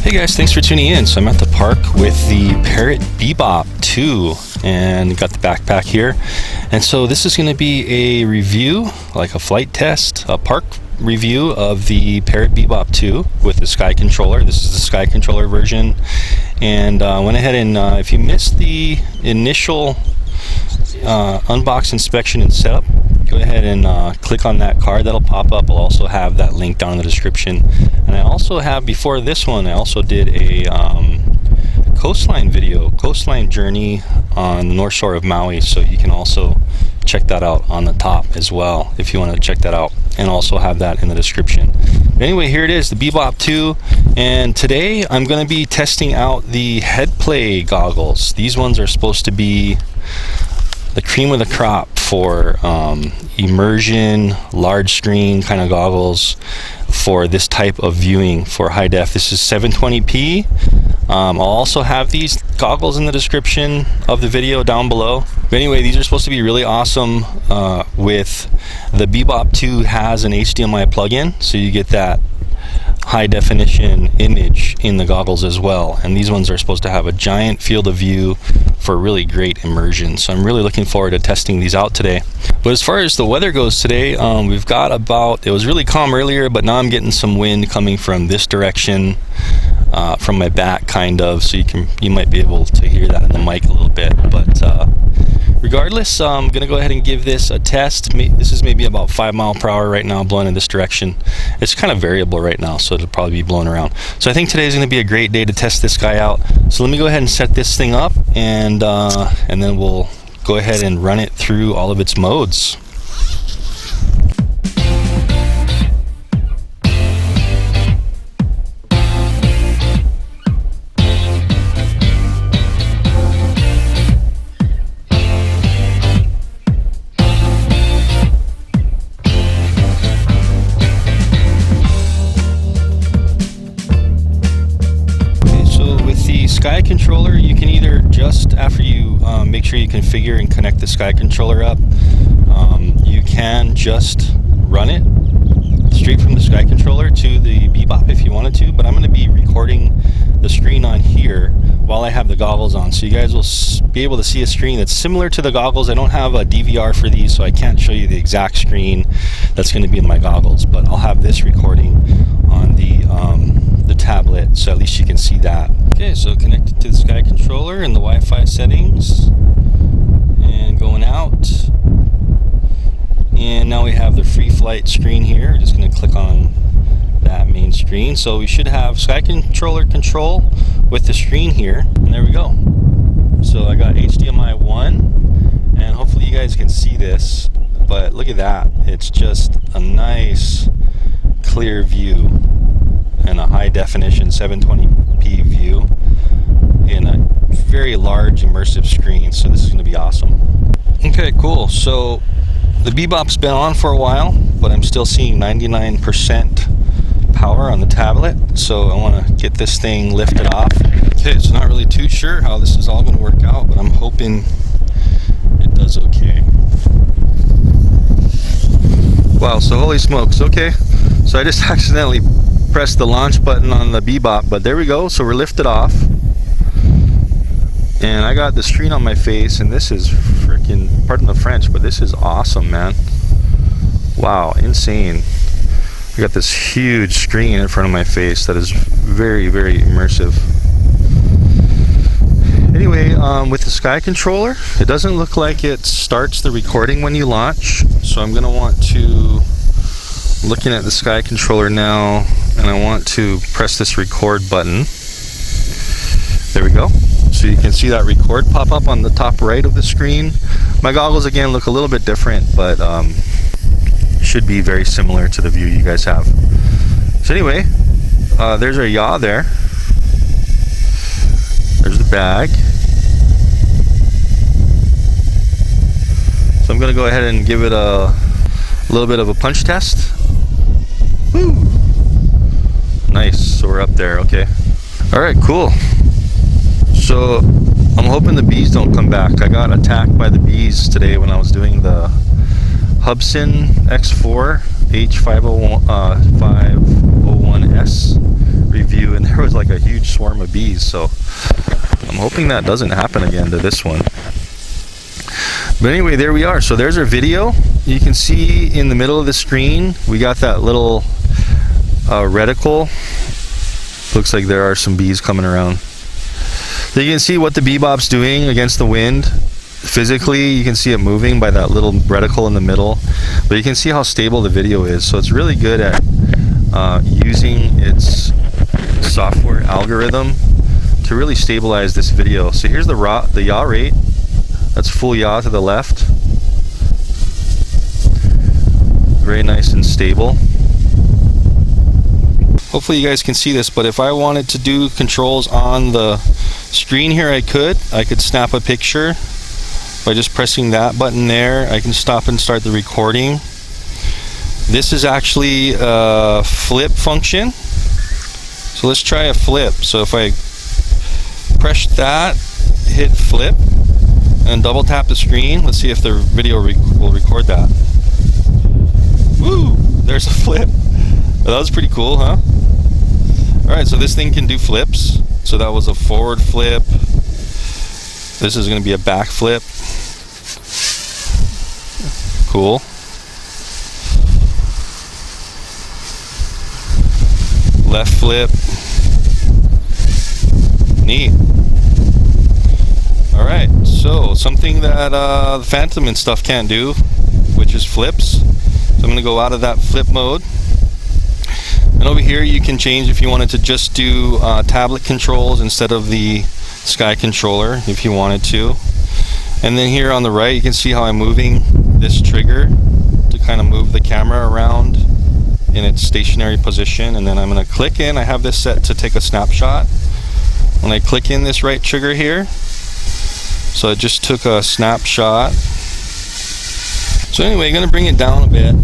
Hey guys, thanks for tuning in. So I'm at the park with the PARROT BEBOP 2 and got the backpack here. And so this is going to be a review, like a flight test, a park review of the PARROT BEBOP 2 with the SKYCONTROLLER. This is the SKYCONTROLLER version. And went ahead and if you missed the initial unbox, inspection, and setup, go ahead and click on that card that'll pop up. I'll also have that link down in the description. And I also have, before this one, I also did a coastline video, coastline journey on the north shore of Maui, so you can also check that out on the top as well if you want to check that out, and also have that in the description. But anyway, here it is, the BEBOP 2, and today I'm going to be testing out the head play goggles. These ones are supposed to be the cream of the crop for immersion, large screen kind of goggles for this type of viewing for high def. This is 720p. I'll also have these goggles in the description of the video down below. But anyway, these are supposed to be really awesome. With the BEBOP 2 has an HDMI plug-in, so you get that high definition image in the goggles as well, and these ones are supposed to have a giant field of view for really great immersion. So I'm really looking forward to testing these out today. But as far as the weather goes today, we've got about, it was really calm earlier, but now I'm getting some wind coming from this direction, from my back kind of, so you might be able to hear that in the mic a little bit. But regardless, I'm gonna go ahead and give this a test. This is maybe about 5 miles per hour right now, blowing in this direction. It's kind of variable right now, so it'll probably be blowing around. So I think today's gonna be a great day to test this guy out. So let me go ahead and set this thing up, and then we'll go ahead and run it through all of its modes. SKYCONTROLLER, you can either, just after you make sure you configure and connect the SKYCONTROLLER up, you can just run it straight from the SKYCONTROLLER to the BEBOP if you wanted to, but I'm going to be recording the screen on here while I have the goggles on, so you guys will be able to see a screen that's similar to the goggles. I don't have a DVR for these, so I can't show you the exact screen that's going to be in my goggles, but I'll have this recording on the tablet, so at least you can see that. Okay, so connected to the SKYCONTROLLER and the Wi-Fi settings, and going out, and now we have the free flight screen here. We're just going to click on that main screen, so we should have SKYCONTROLLER control with the screen here, and there we go. So I got HDMI 1, and hopefully you guys can see this, but look at that, it's just a nice clear view and a high definition 720p view in a very large immersive screen, so this is going to be awesome. Okay, cool. So the BEBOP's been on for a while, but I'm still seeing 99% power on the tablet, so I want to get this thing lifted off. Okay, so not really too sure how this is all going to work out, but I'm hoping it does okay. Wow, so holy smokes. Okay, so I just accidentally press the launch button on the BEBOP, but there we go. So we're lifted off, and I got the screen on my face, and this is freaking, pardon the French, but this is awesome, man. Wow, insane. I got this huge screen in front of my face that is very, very immersive. Anyway, with the SKYCONTROLLER, it doesn't look like it starts the recording when you launch, so I'm gonna want to, looking at the SKYCONTROLLER now, and I want to press this record button. There we go. So you can see that record pop up on the top right of the screen. My goggles again look a little bit different, but should be very similar to the view you guys have. So anyway, there's our yaw there. There's the bag. So I'm gonna go ahead and give it a little bit of a punch test. Woo! Nice, so we're up there, okay. Alright, cool. So I'm hoping the bees don't come back. I got attacked by the bees today when I was doing the Hubsan X4 H501S review, and there there was like a huge swarm of bees, so I'm hoping that doesn't happen again to this one. But anyway, there we are. So there's our video. You can see in the middle of the screen we got that little reticle. Looks like there are some bees coming around. So you can see what the BEBOP's doing against the wind. Physically, you can see it moving by that little reticle in the middle, but you can see how stable the video is. So it's really good at using its software algorithm to really stabilize this video. So here's the yaw rate. That's full yaw to the left. Very nice and stable. Hopefully you guys can see this, but if I wanted to do controls on the screen here, I could snap a picture by just pressing that button there. I can stop and start the recording. This is actually a flip function. So let's try a flip. So if I press that, hit flip, and double tap the screen, let's see if the video will record that. Woo! There's a flip. Well, that was pretty cool, huh? Alright, so this thing can do flips. So that was a forward flip. This is going to be a back flip. Cool. Left flip. Neat. Alright, so something that the Phantom and stuff can't do, which is flips. So I'm going to go out of that flip mode. And over here you can change if you wanted to just do tablet controls instead of the SKYCONTROLLER if you wanted to. And then here on the right you can see how I'm moving this trigger to kind of move the camera around in its stationary position. And then I'm going to click in. I have this set to take a snapshot. When I click in this right trigger here, so I just took a snapshot. So anyway, I'm going to bring it down a bit.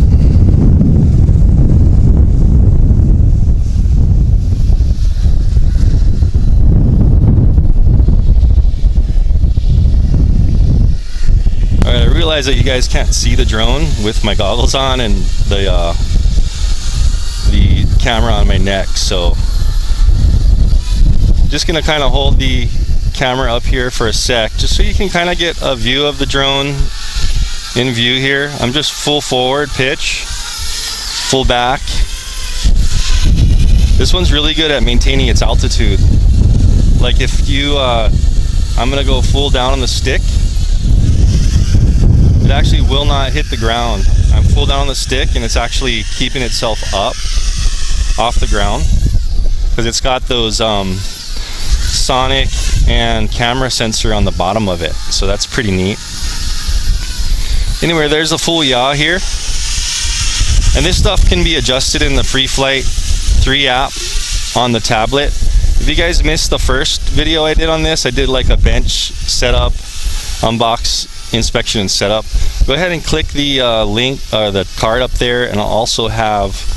Alright, I realize that you guys can't see the drone with my goggles on and the camera on my neck, so just going to kind of hold the camera up here for a sec just so you can kind of get a view of the drone in view here. I'm just full forward pitch, full back. This one's really good at maintaining its altitude. Like if you I'm gonna go full down on the stick, it actually will not hit the ground. I'm full down on the stick and it's actually keeping itself up off the ground because it's got those sonic and camera sensor on the bottom of it, so that's pretty neat. Anyway, there's a full yaw here, and this stuff can be adjusted in the Free Flight 3 app on the tablet. If you guys missed the first video I did on this, I did like a bench setup, unbox, inspection, and setup. Go ahead and click the link or the card up there, and I'll also have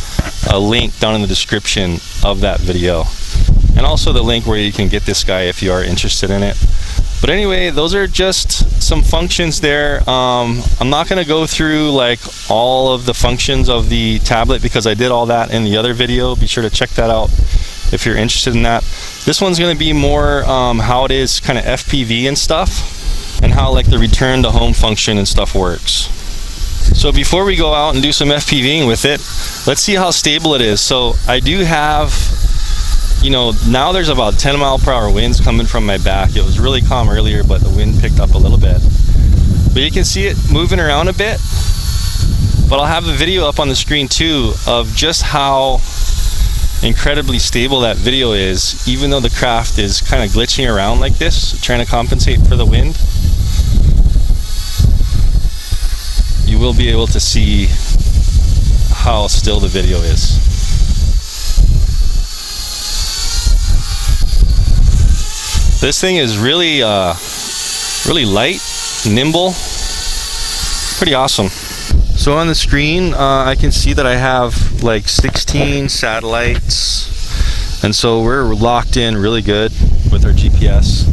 a link down in the description of that video, and also the link where you can get this guy if you are interested in it. But anyway, those are just some functions there. I'm not going to go through like all of the functions of the tablet because I did all that in the other video. Be sure to check that out if you're interested in that. This one's going to be more how it is kind of FPV and stuff, and how like the return to home function and stuff works. So before we go out and do some FPVing with it, let's see how stable it is. So I do have, you know, now there's about 10 mile/hour winds coming from my back. It was really calm earlier, but the wind picked up a little bit. But you can see it moving around a bit. But I'll have the video up on the screen too of just how incredibly stable that video is, even though the craft is kind of glitching around like this, trying to compensate for the wind. You will be able to see how still the video is. This thing is really really light, nimble, pretty awesome. So on the screen I can see that I have like 16 satellites, and so we're locked in really good with our GPS.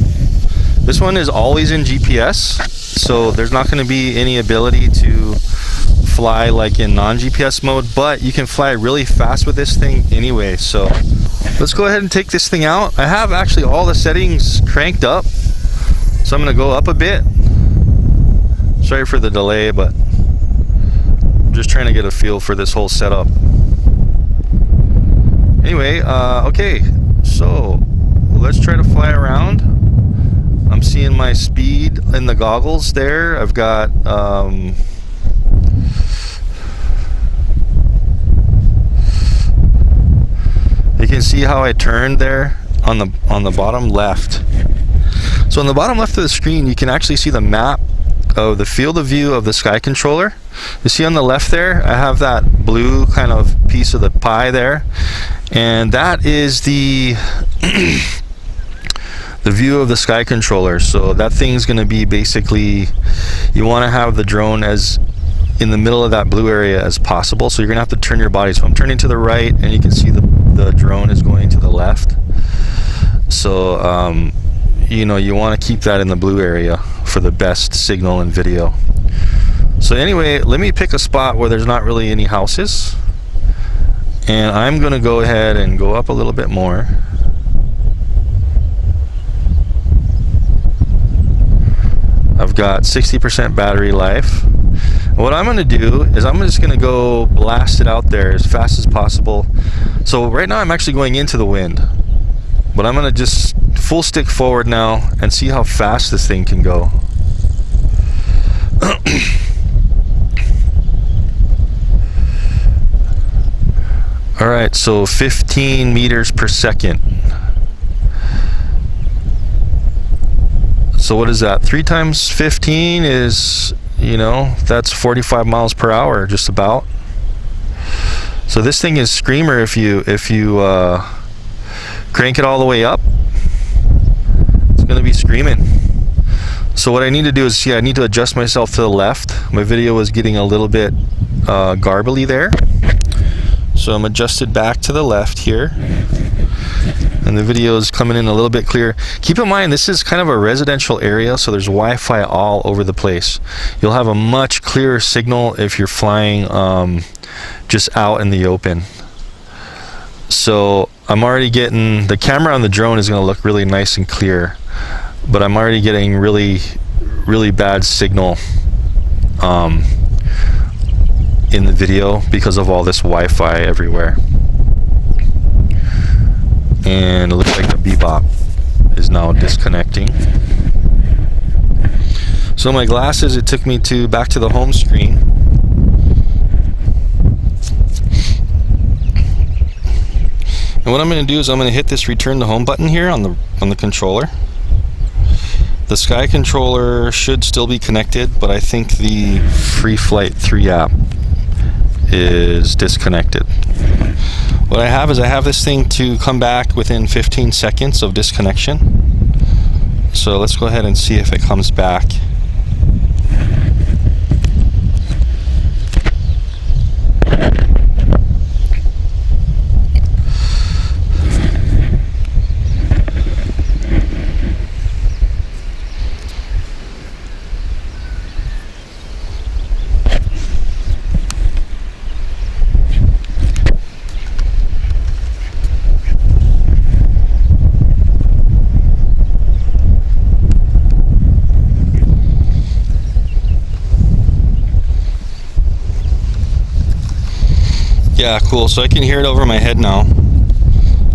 This one is always in GPS, so there's not going to be any ability to fly like in non-GPS mode, but you can fly really fast with this thing anyway. So Let's go ahead and take this thing out. I have actually all the settings cranked up, so I'm going to go up a bit. Sorry for the delay, but I'm just trying to get a feel for this whole setup. Anyway, okay, so let's try to fly around. I'm seeing my speed in the goggles there. I've got you can see how I turned there on the bottom left. So on the bottom left of the screen, you can actually see the map of the field of view of the SKYCONTROLLER. You see on the left there, I have that blue kind of piece of the pie there, and that is the the view of the SKYCONTROLLER. So that thing's going to be basically, you want to have the drone as in the middle of that blue area as possible. So you're going to have to turn your body. So I'm turning to the right, and you can see the drone is going to the left. So you know, you want to keep that in the blue area for the best signal and video. So anyway, let me pick a spot where there's not really any houses, and I'm going to go ahead and go up a little bit more. I've got 60% battery life. What I'm going to do is I'm just going to go blast it out there as fast as possible. So right now I'm actually going into the wind, but I'm going to just full stick forward now and see how fast this thing can go. Alright, so 15 meters per second. So what is that? 3 times 15 is, you know, that's 45 miles per hour, just about. So this thing is screamer if you crank it all the way up. It's going to be screaming. So what I need to do is, I need to adjust myself to the left. My video was getting a little bit garbly there. So I'm adjusted back to the left here, and the video is coming in a little bit clearer. Keep in mind, this is kind of a residential area, so there's Wi-Fi all over the place. You'll have a much clearer signal if you're flying just out in the open. So I'm already getting, the camera on the drone is going to look really nice and clear, but I'm already getting really bad signal in the video because of all this Wi-Fi everywhere. And it looks like the BEBOP is now disconnecting. So my glasses, it took me back to the home screen. And what I'm going to do is I'm going to hit this return to home button here on the controller. The SKYCONTROLLER should still be connected, but I think the Free Flight 3 app is disconnected. What I have is I have this thing to come back within 15 seconds of disconnection. So let's go ahead and see if it comes back. Yeah, cool. So I can hear it over my head now.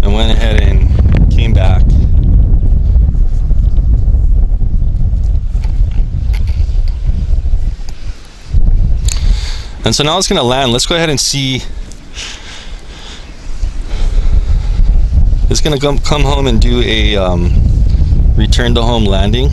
I went ahead and came back. And so now it's going to land. Let's go ahead and see. It's going to come home and do a return to home landing.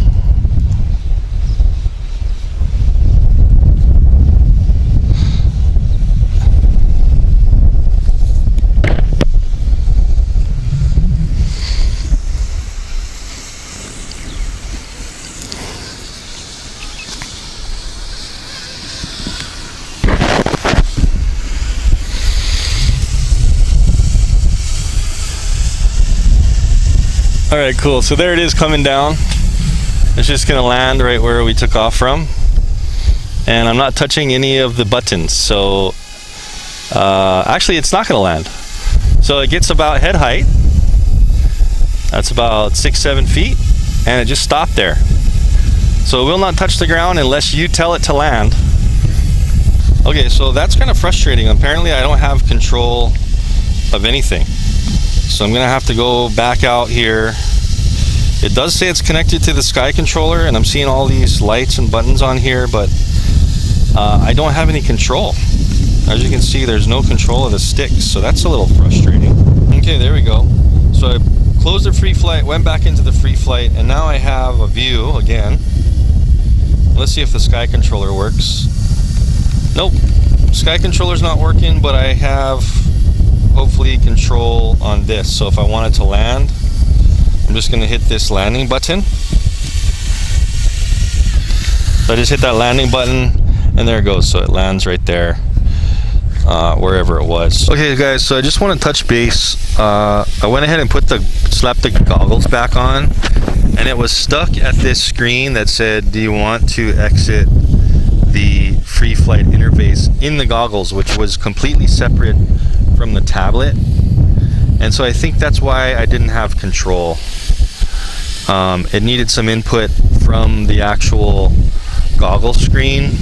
Alright, cool. So there it is coming down. It's just going to land right where we took off from. And I'm not touching any of the buttons. So actually it's not going to land. So it gets about head height. That's about 6-7 feet, and it just stopped there. So it will not touch the ground unless you tell it to land. Okay, so that's kind of frustrating. Apparently I don't have control of anything. So I'm gonna have to go back out here. It does say it's connected to the SKYCONTROLLER, and I'm seeing all these lights and buttons on here, but I don't have any control. As you can see, there's no control of the sticks, so that's a little frustrating. Okay, there we go. So I closed the free flight, went back into the free flight, and now I have a view again. Let's see if the SKYCONTROLLER works. Nope, SKYCONTROLLER's not working, but I have hopefully control on this. So if I wanted to land, I'm just gonna hit this landing button. So I just hit that landing button, and there it goes. So it lands right there, wherever it was. Okay guys, so I just want to touch base. I went ahead and slapped the goggles back on, and it was stuck at this screen that said, do you want to exit the free flight interface in the goggles, which was completely separate from the tablet. And so I think that's why I didn't have control. It needed some input from the actual goggle screen,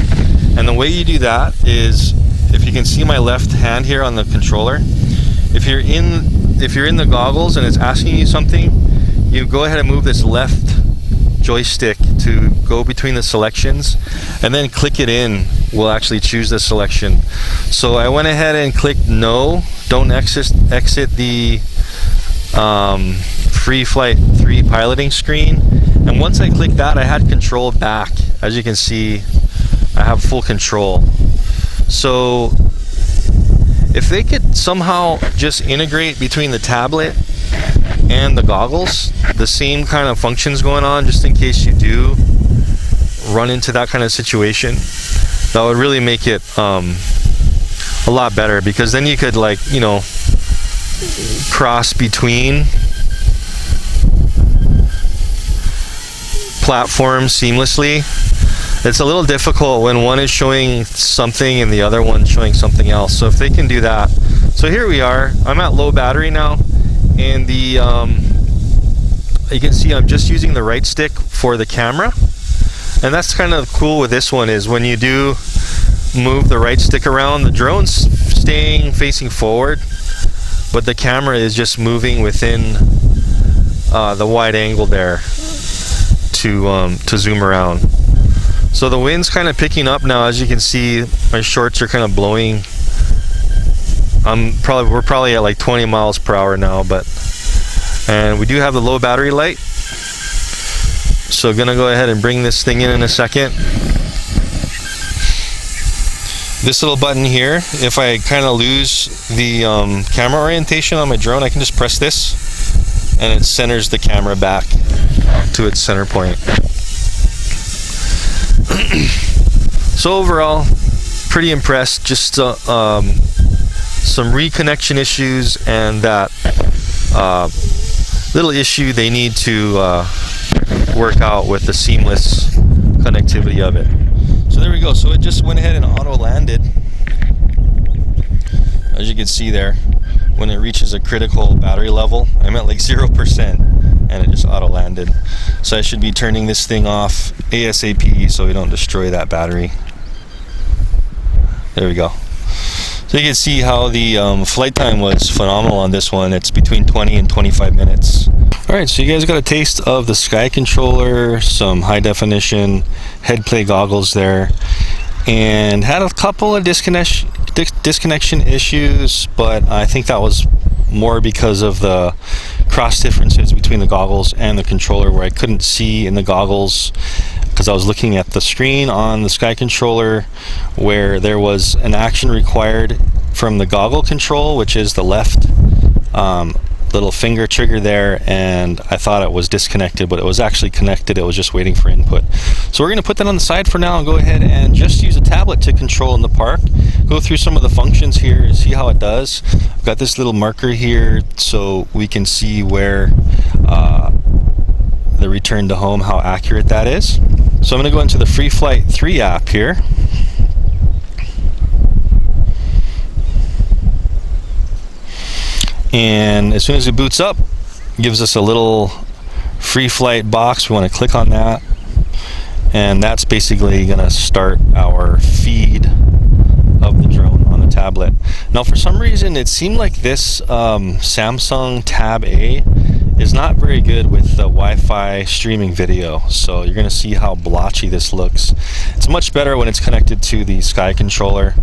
and the way you do that is, if you can see my left hand here on the controller, if you're in the goggles and it's asking you something, you go ahead and move this left joystick to go between the selections, and then click it in will actually choose the selection. So I went ahead and clicked no, don't exit the free flight 3 piloting screen, and once I clicked that, I had control back. As you can see, I have full control. So if they could somehow just integrate between the tablet and the goggles, the same kind of functions going on, just in case you do run into that kind of situation, that would really make it a lot better, because then you could, like, you know, cross between platforms seamlessly. It's a little difficult when one is showing something and the other one showing something else. So if they can do that. So here we are, I'm at low battery now, and the you can see I'm just using the right stick for the camera. And that's kind of cool with this one, is when you do move the right stick around, the drone's staying facing forward, but the camera is just moving within the wide angle there to zoom around. So the wind's kind of picking up now. As you can see, my shorts are kind of blowing. We're probably at like 20 miles per hour now, and we do have the low battery light. So gonna go ahead and bring this thing in a second. This little button here, if I kind of lose the camera orientation on my drone, I can just press this, and it centers the camera back to its center point. So overall, pretty impressed. Just some reconnection issues, and that little issue they need to work out with the seamless connectivity of it. So there we go. So it just went ahead and auto landed, as you can see there. When it reaches a critical battery level, I'm at like 0%, and it just auto landed. So I should be turning this thing off ASAP so we don't destroy that battery. There we go. So you can see how the flight time was phenomenal on this one. It's between 20 and 25 minutes. Alright, so you guys got a taste of the SKYCONTROLLER, some high definition head play goggles there, and had a couple of disconnection issues, but I think that was more because of the cross differences between the goggles and the controller, where I couldn't see in the goggles because I was looking at the screen on the SKYCONTROLLER, where there was an action required from the goggle control, which is the left little finger trigger there, and I thought it was disconnected, but it was actually connected. It was just waiting for input. So we're going to put that on the side for now and go ahead and just use a tablet to control in the park. Go through some of the functions here and see how it does. I've got this little marker here so we can see where the return to home, how accurate that is. So I'm going to go into the Free Flight 3 app here. And as soon as it boots up, gives us a little free flight box. We want to click on that, and that's basically going to start our feed of the drone on the tablet. Now, for some reason, it seemed like this Samsung Tab A is not very good with the Wi-Fi streaming video, so you're going to see how blotchy this looks. It's much better when it's connected to the SKYCONTROLLER,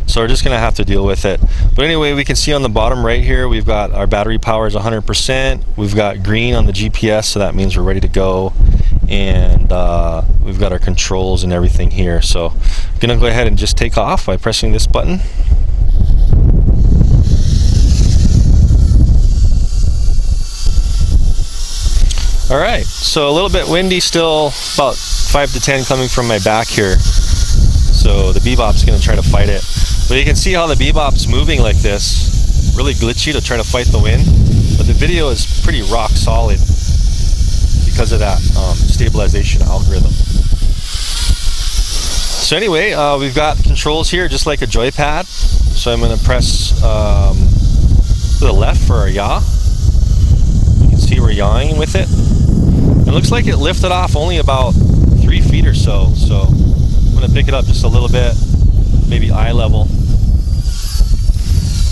so we're just going to have to deal with it. But anyway, we can see on the bottom right here, we've got our battery power is 100%. We've got green on the GPS, so that means we're ready to go. And we've got our controls and everything here. So I'm going to go ahead and just take off by pressing this button. Alright, so a little bit windy still, about 5 to 10 coming from my back here. So the BEBOP's going to try to fight it. But you can see how the BEBOP's moving like this. Really glitchy to try to fight the wind. But the video is pretty rock solid because of that stabilization algorithm. So anyway, we've got controls here just like a joypad. So I'm going to press to the left for our yaw. You can see we're yawing with it. It looks like it lifted off only about 3 feet or so. So I'm going to pick it up just a little bit, maybe eye level.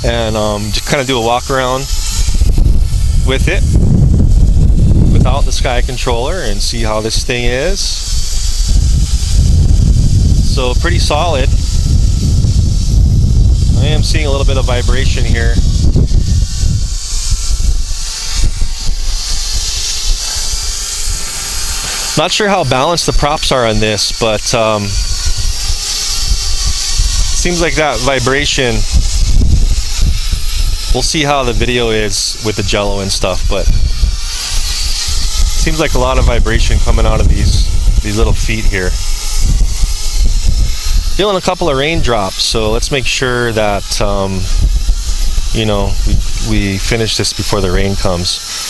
And just kind of do a walk around with it without the SKYCONTROLLER and see how this thing is. So pretty solid. I am seeing a little bit of vibration here. Not sure how balanced the props are on this, but seems like that vibration. We'll see how the video is with the jello and stuff, but seems like a lot of vibration coming out of these little feet here. Feeling a couple of raindrops, so let's make sure that you know, we finish this before the rain comes.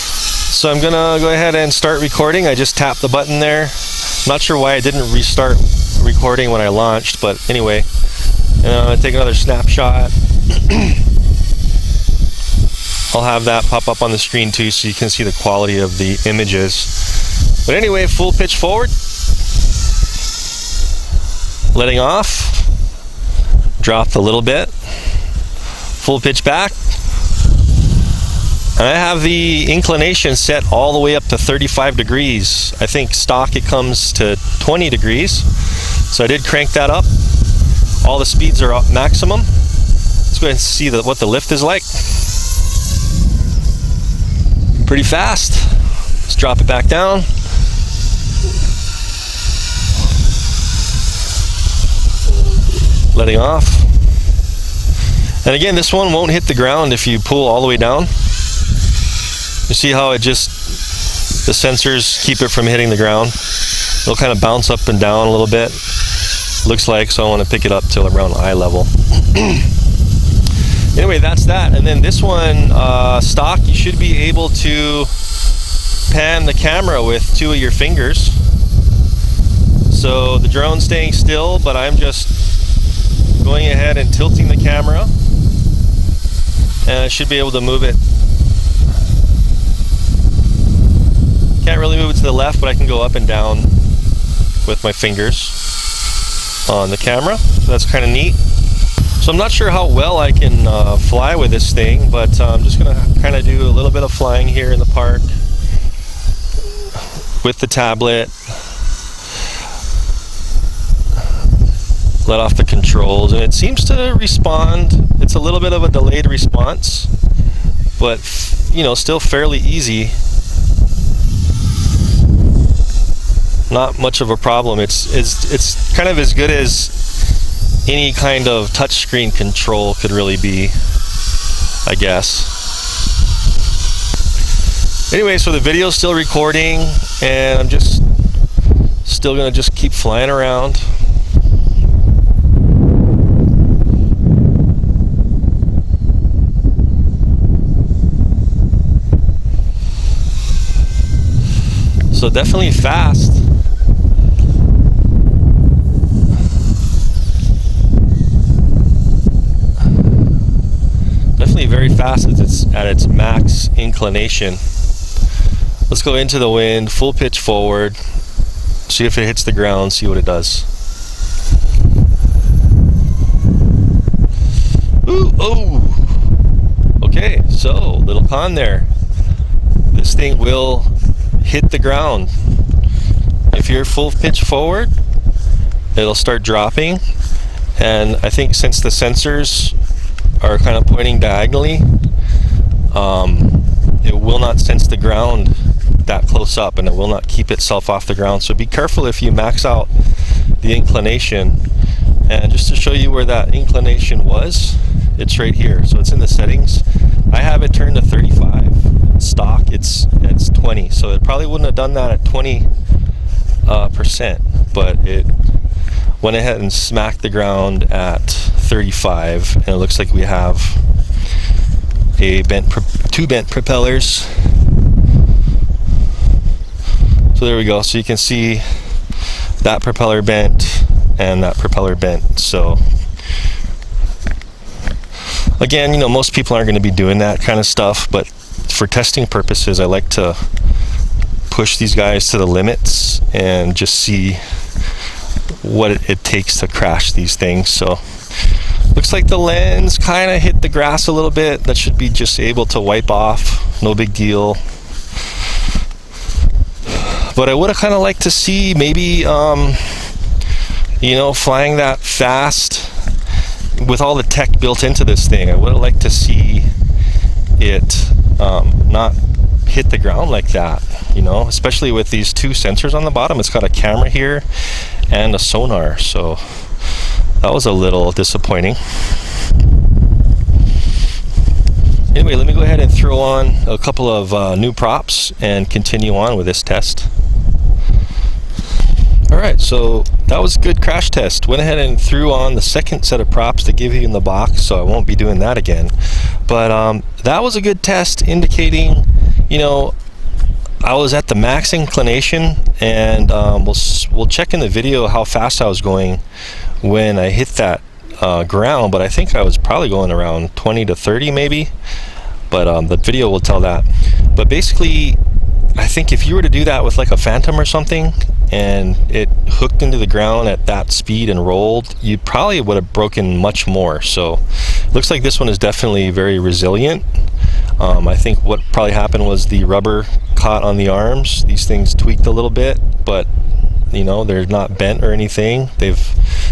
So I'm gonna go ahead and start recording. I just tapped the button there. Not sure why I didn't restart recording when I launched, but anyway, take another snapshot. I'll have that pop up on the screen too, so you can see the quality of the images. But anyway, full pitch forward, letting off, dropped a little bit, full pitch back. And I have the inclination set all the way up to 35 degrees. I think stock it comes to 20 degrees. So I did crank that up. All the speeds are up maximum. Let's go ahead and see what the lift is like. Pretty fast. Let's drop it back down. Letting off. And again, this one won't hit the ground if you pull all the way down. You see how it just, the sensors keep it from hitting the ground. It'll kind of bounce up and down a little bit, looks like, so I want to pick it up till around eye level. Anyway, that's that. And then this one, stock, you should be able to pan the camera with 2 of your fingers. So the drone's staying still, but I'm just going ahead and tilting the camera, and I should be able to move it. Can't really move it to the left, but I can go up and down with my fingers on the camera. So that's kind of neat. So I'm not sure how well I can fly with this thing, but I'm just going to kind of do a little bit of flying here in the park with the tablet. Let off the controls, and it seems to respond. It's a little bit of a delayed response, but you know, still fairly easy. Not much of a problem. It's kind of as good as any kind of touchscreen control could really be, I guess. Anyway, so the video's still recording, and I'm just still gonna just keep flying around. So definitely fast. Definitely very fast at its max inclination. Let's go into the wind, full pitch forward, see if it hits the ground, see what it does. Ooh, oh! Okay, so little con there. This thing will hit the ground. If you're full pitch forward, it'll start dropping. And I think since the sensors are kind of pointing diagonally, it will not sense the ground that close up, and it will not keep itself off the ground. So be careful if you max out the inclination. And just to show you where that inclination was, it's right here. So it's in the settings. I have it turned to 35. Stock, it's 20. So it probably wouldn't have done that at 20%, but it went ahead and smacked the ground at 35. And it looks like we have two bent propellers. So there we go. So you can see that propeller bent and that propeller bent. So again, you know, most people aren't going to be doing that kind of stuff, but for testing purposes, I like to push these guys to the limits and just see what it takes to crash these things. So looks like the lens kind of hit the grass a little bit. That should be just able to wipe off, no big deal. But I would have kind of liked to see maybe, you know, flying that fast with all the tech built into this thing. I would have liked to see it not hit the ground like that, you know, especially with these two sensors on the bottom. It's got a camera here and a sonar, so that was a little disappointing. Anyway, let me go ahead and throw on a couple of new props and continue on with this test. Alright, so that was a good crash test. Went ahead and threw on the second set of props to give you in the box, so I won't be doing that again. But that was a good test, indicating, you know, I was at the max inclination, and we'll check in the video how fast I was going when I hit that ground, but I think I was probably going around 20 to 30 maybe, but the video will tell that. But basically, I think if you were to do that with like a Phantom or something, and it hooked into the ground at that speed and rolled, you probably would have broken much more. So looks like this one is definitely very resilient. I think what probably happened was the rubber caught on the arms. These things tweaked a little bit, but you know, they're not bent or anything. They've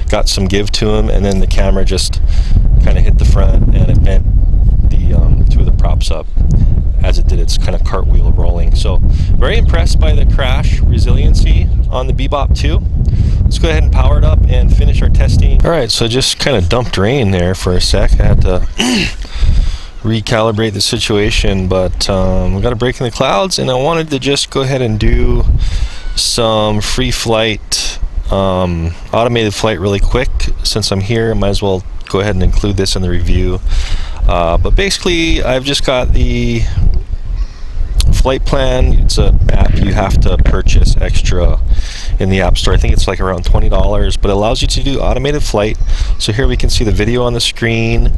got some give to them, and then the camera just kind of hit the front and it bent the two of the props up as it did its kind of cartwheel rolling. So very impressed by the crash resiliency on the BEBOP 2. Let's go ahead and power it up and finish our testing. Alright, so just kind of dumped rain there for a sec. I had to recalibrate the situation, but we got a break in the clouds, and I wanted to just go ahead and do some free flight, automated flight really quick. Since I'm here, I might as well go ahead and include this in the review. But basically, I've just got the flight plan. It's an app you have to purchase extra in the App Store. I think it's like around $20, but it allows you to do automated flight. So here we can see the video on the screen,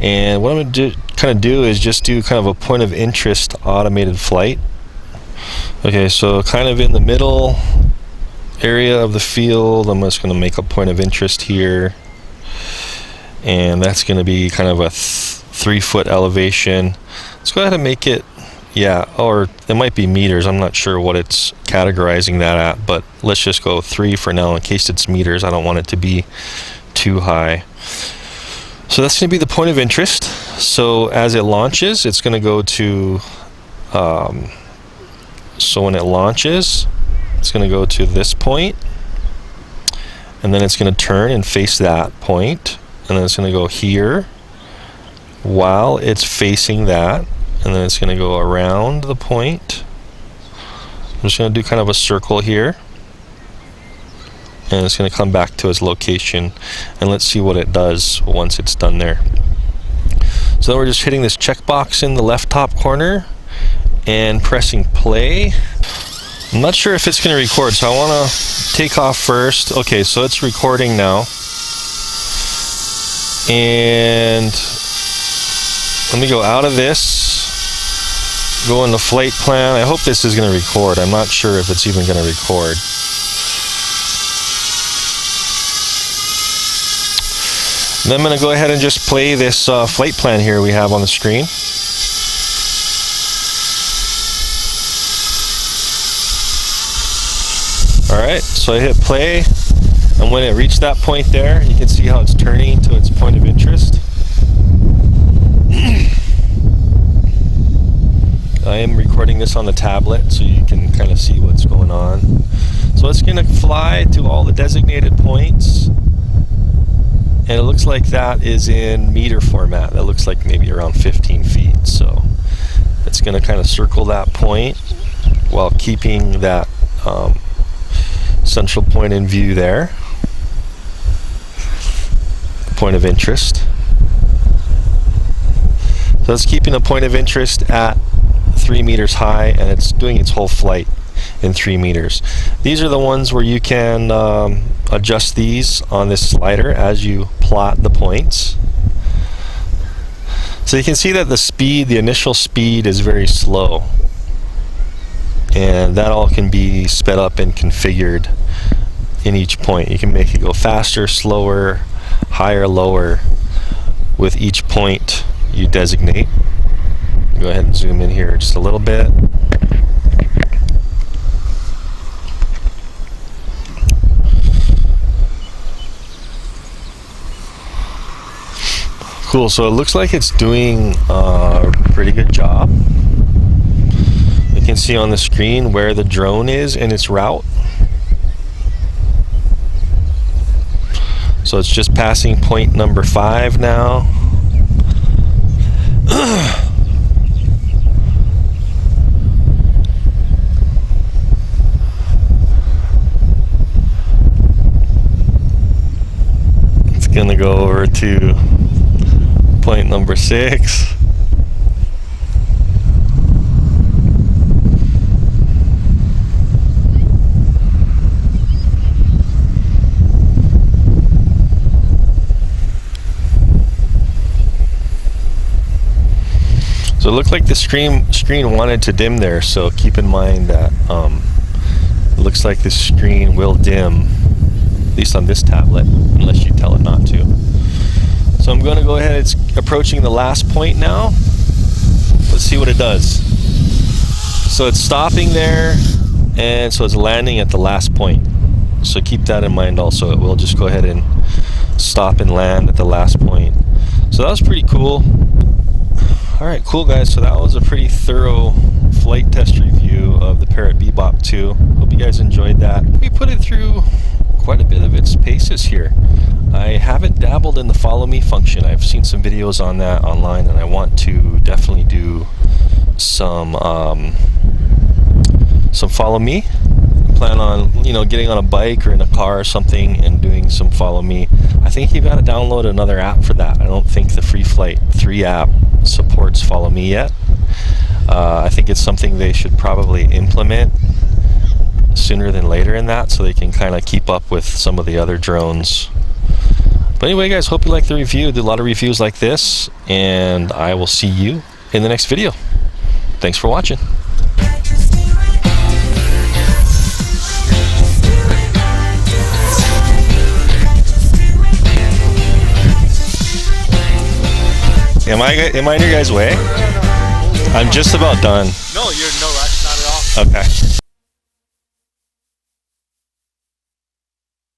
and what I'm going to kind of do is just do kind of a point of interest automated flight. Okay, so kind of in the middle area of the field, I'm just going to make a point of interest here, and that's going to be kind of a 3-foot elevation. Let's go ahead and make it, yeah, or it might be meters. I'm not sure what it's categorizing that at, but let's just go 3 for now in case it's meters. I don't want it to be too high. So that's going to be the point of interest. So as it launches, it's going to go to, so when it launches, it's going to go to this point, and then it's going to turn and face that point, and then it's going to go here while it's facing that, and then it's going to go around the point. I'm just going to do kind of a circle here, and it's going to come back to its location, and let's see what it does once it's done there. So then we're just hitting this checkbox in the left top corner and pressing play. I'm not sure if it's going to record, so I want to take off first. Okay, so it's recording now, and let me go out of this go into flight plan. I hope this is going to record. I'm not sure if it's even going to record. And I'm going to go ahead and just play this flight plan here we have on the screen. Alright, so I hit play, and when it reached that point there, you can see how it's turning to its point of interest. I am recording this on the tablet so you can kind of see what's going on. So it's going to fly to all the designated points, and it looks like that is in meter format. That looks like maybe around 15 feet. So it's going to kind of circle that point while keeping that central point in view there, point of interest. So it's keeping a point of interest at 3 meters high, and it's doing its whole flight in 3 meters. These are the ones where you can adjust these on this slider as you plot the points. So you can see that the speed, the initial speed, is very slow, and that all can be sped up and configured in each point. You can make it go faster, slower, higher, lower with each point you designate. Go ahead and zoom in here just a little bit. Cool, so it looks like it's doing a pretty good job. You can see on the screen where the drone is in its route. So it's just passing point number 5 now. It's gonna go over to point number 6. So it looked like the screen wanted to dim there, so keep in mind that it looks like the screen will dim, at least on this tablet, unless you tell it not to. So I'm going to go ahead, it's approaching the last point now. Let's see what it does. So it's stopping there, and so it's landing at the last point. So keep that in mind also. It will just go ahead and stop and land at the last point. So that was pretty cool. Alright, cool guys, so that was a pretty thorough flight test review of the PARROT BEBOP 2. Hope you guys enjoyed that. We put it through quite a bit of its paces here. I haven't dabbled in the follow me function. I've seen some videos on that online, and I want to definitely do some follow me. Plan on, you know, getting on a bike or in a car or something and doing some follow me. I think you've got to download another app for that. I don't think the Free Flight 3 app supports follow me yet. I think it's something they should probably implement sooner than later in that, so they can kind of keep up with some of the other drones. But anyway guys, hope you liked the review. Did a lot of reviews like this, and I will see you in the next video. Thanks for watching. Am I in your guys' way? I'm just about done. No, you're no rush, not at all. Okay.